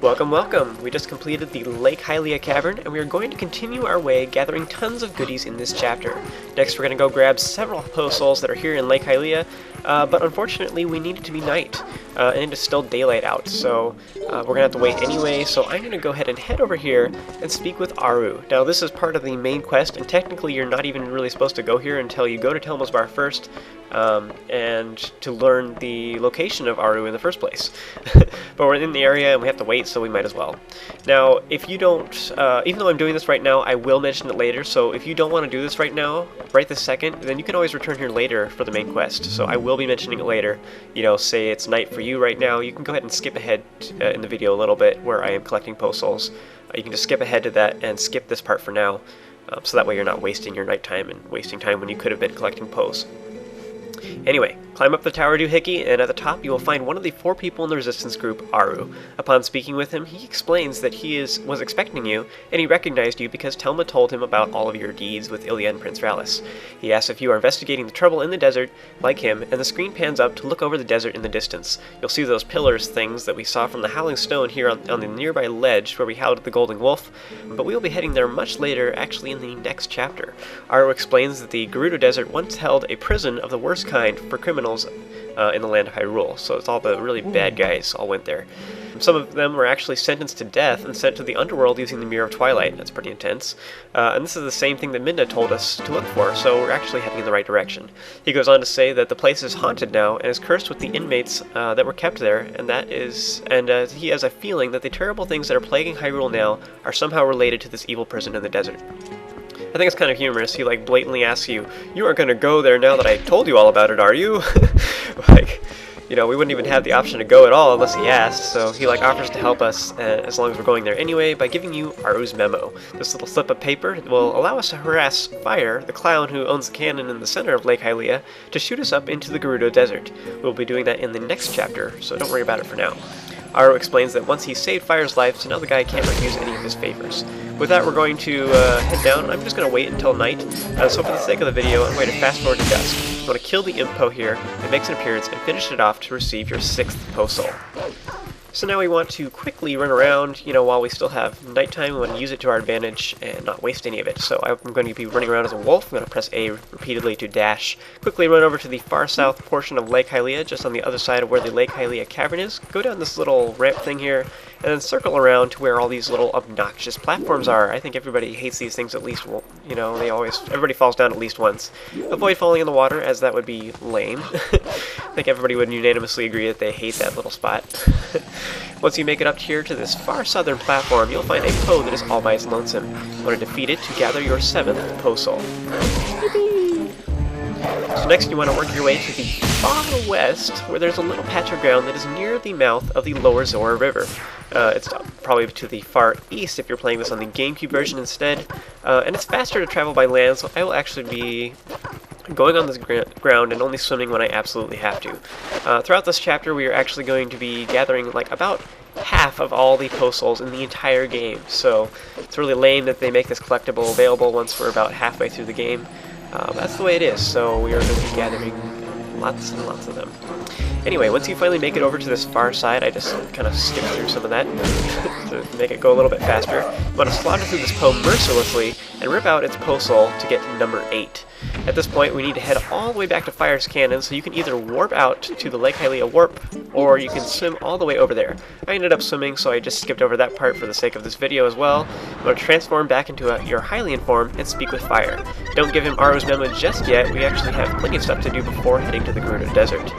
Welcome, welcome! We just completed the Lake Hylia cavern, and we are going to continue our way gathering tons of goodies in this chapter. Next we're going to go grab several Poe Souls that are here in Lake Hylia, but unfortunately we need it to be night, and it is still daylight out, so we're going to have to wait anyway, so I'm going to go ahead and head over here and speak with Auru. Now this is part of the main quest, and technically you're not even really supposed to go here until you go to Telma's Bar first, and to learn the location of Auru in the first place. But we're in the area and we have to wait, so we might as well. Now, if you don't, even though I'm doing this right now, I will mention it later, so if you don't want to do this right now, right this second, then you can always return here later for the main quest. So I will be mentioning it later. You know, say it's night for you right now, you can go ahead and skip ahead in the video a little bit where I am collecting Poe Souls. You can just skip ahead to that and skip this part for now, so that way you're not wasting your nighttime and wasting time when you could have been collecting Poes. Anyway, climb up the tower doohickey, and at the top you will find one of the 4 people in the resistance group, Auru. Upon speaking with him, he explains that he was expecting you, and he recognized you because Telma told him about all of your deeds with Hylia and Prince Valis. He asks if you are investigating the trouble in the desert, like him, and the screen pans up to look over the desert in the distance. You'll see those pillars things that we saw from the Howling Stone here on the nearby ledge where we howled the Golden Wolf, but we will be heading there much later, actually in the next chapter. Auru explains that the Gerudo Desert once held a prison of the worst kind for criminals in the land of Hyrule, so it's all the really bad guys all went there. Some of them were actually sentenced to death and sent to the underworld using the Mirror of Twilight. That's pretty intense. And this is the same thing that Midna told us to look for, so we're actually heading in the right direction. He goes on to say that the place is haunted now and is cursed with the inmates that were kept there, and he has a feeling that the terrible things that are plaguing Hyrule now are somehow related to this evil prison in the desert. I think it's kind of humorous. He like blatantly asks you, "You aren't going to go there now that I told you all about it, are you?" Like, you know, we wouldn't even have the option to go at all unless he asked, so he like offers to help us as long as we're going there anyway by giving you Auru's memo. This little slip of paper will allow us to harass Fire, the clown who owns the cannon in the center of Lake Hylia, to shoot us up into the Gerudo Desert. We'll be doing that in the next chapter, so don't worry about it for now. Auru explains that once he saved Fire's life, so now the guy can't refuse any of his favors. With that, we're going to head down. I'm just going to wait until night, so for the sake of the video, I'm going to fast forward to dusk. You want to kill the Imp Poe here, it makes an appearance, and finish it off to receive your 6th Poe Soul. So now we want to quickly run around, you know, while we still have nighttime. We want to use it to our advantage and not waste any of it. So I'm going to be running around as a wolf. I'm going to press A repeatedly to dash. Quickly run over to the far south portion of Lake Hylia, just on the other side of where the Lake Hylia cavern is. Go down this little ramp thing here, and then circle around to where all these little obnoxious platforms are. I think everybody hates these things at least, you know, everybody falls down at least once. Avoid falling in the water, as that would be lame. I think everybody would unanimously agree that they hate that little spot. Once you make it up here to this far southern platform, you'll find a Poe that is all by its lonesome. You want to defeat it to gather your 7th Poe Soul. So next you want to work your way to the far west, where there's a little patch of ground that is near the mouth of the Lower Zora River. It's probably to the far east if you're playing this on the GameCube version instead, and it's faster to travel by land, so I will actually be going on this ground and only swimming when I absolutely have to. Throughout this chapter we are actually going to be gathering like about half of all the Poe Souls in the entire game, so it's really lame that they make this collectible available once we're about halfway through the game. That's the way it is, so we are going to be gathering lots and lots of them. Anyway, once you finally make it over to this far side, I just kind of skip through some of that to make it go a little bit faster. You want to slaughter through this Poe mercilessly and rip out its Poe Soul to get number 8. At this point, we need to head all the way back to Fire's cannon, so you can either warp out to the Lake Hylia warp, or you can swim all the way over there. I ended up swimming, so I just skipped over that part for the sake of this video as well. You want to transform back into your Hylian form and speak with Fire. Don't give him Auru's memo just yet, we actually have plenty of stuff to do before heading to the Gerudo Desert.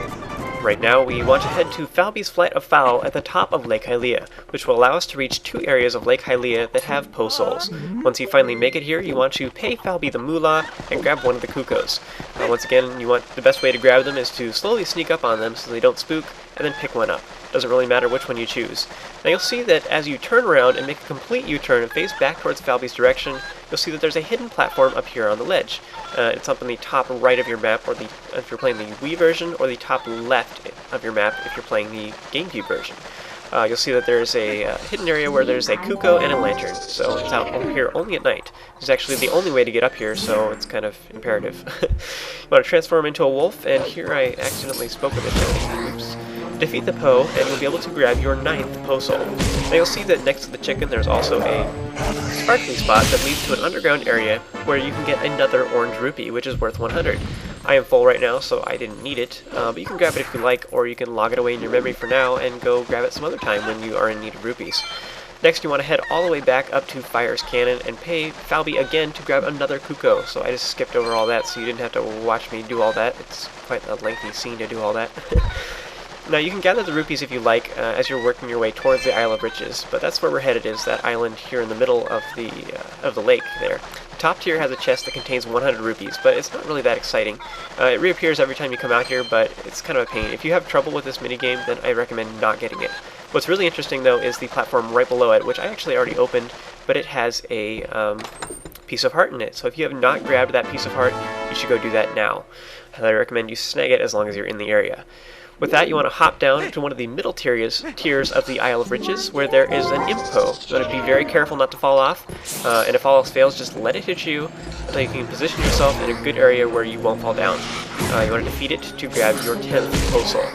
Right now, we want to head to Falby's Flight of Fowl at the top of Lake Hylia, which will allow us to reach 2 areas of Lake Hylia that have Poe Souls. Once you finally make it here, you want to pay Falby the moolah and grab one of the Cuckoos. Once again, the best way to grab them is to slowly sneak up on them so they don't spook, and then pick one up. Doesn't really matter which one you choose. Now you'll see that as you turn around and make a complete U-turn and face back towards Falby's direction, you'll see that there's a hidden platform up here on the ledge. It's up on the top right of your map, or if you're playing the Wii version, or the top left of your map if you're playing the GameCube version. you'll see that there's a hidden area where there's a cuckoo and a lantern, so it's out over here only at night. It's actually the only way to get up here, so it's kind of imperative. You want to transform into a wolf, and here I accidentally spoke with it. Oops. Defeat the Poe, and you'll be able to grab your 9th Poe Soul. Now you'll see that next to the chicken there's also a sparkly spot that leads to an underground area where you can get another orange rupee, which is worth 100. I am full right now, so I didn't need it, but you can grab it if you like, or you can log it away in your memory for now and go grab it some other time when you are in need of rupees. Next, you want to head all the way back up to Fire's Cannon and pay Falby again to grab another cuckoo. So I just skipped over all that, so you didn't have to watch me do all that. It's quite a lengthy scene to do all that. Now, you can gather the rupees if you like as you're working your way towards the Isle of Riches, but that's where we're headed, is that island here in the middle of the lake there. The top tier has a chest that contains 100 rupees, but it's not really that exciting. It reappears every time you come out here, but it's kind of a pain. If you have trouble with this minigame, then I recommend not getting it. What's really interesting, though, is the platform right below it, which I actually already opened, but it has a piece of heart in it. So if you have not grabbed that piece of heart, you should go do that now. And I recommend you snag it as long as you're in the area. With that, you want to hop down to one of the middle tiers of the Isle of Riches, where there is an impo. You want to be very careful not to fall off, and if all else fails, just let it hit you, so you can position yourself in a good area where you won't fall down. You want to defeat it to grab your 10th Poe Soul.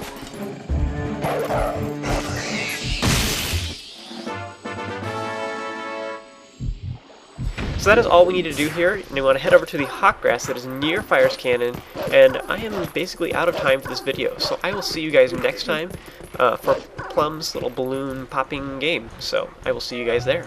So that is all we need to do here, and we want to head over to the hawk grass that is near Fire's Cannon, and I am basically out of time for this video, so I will see you guys next time for Plum's little balloon popping game. So I will see you guys there.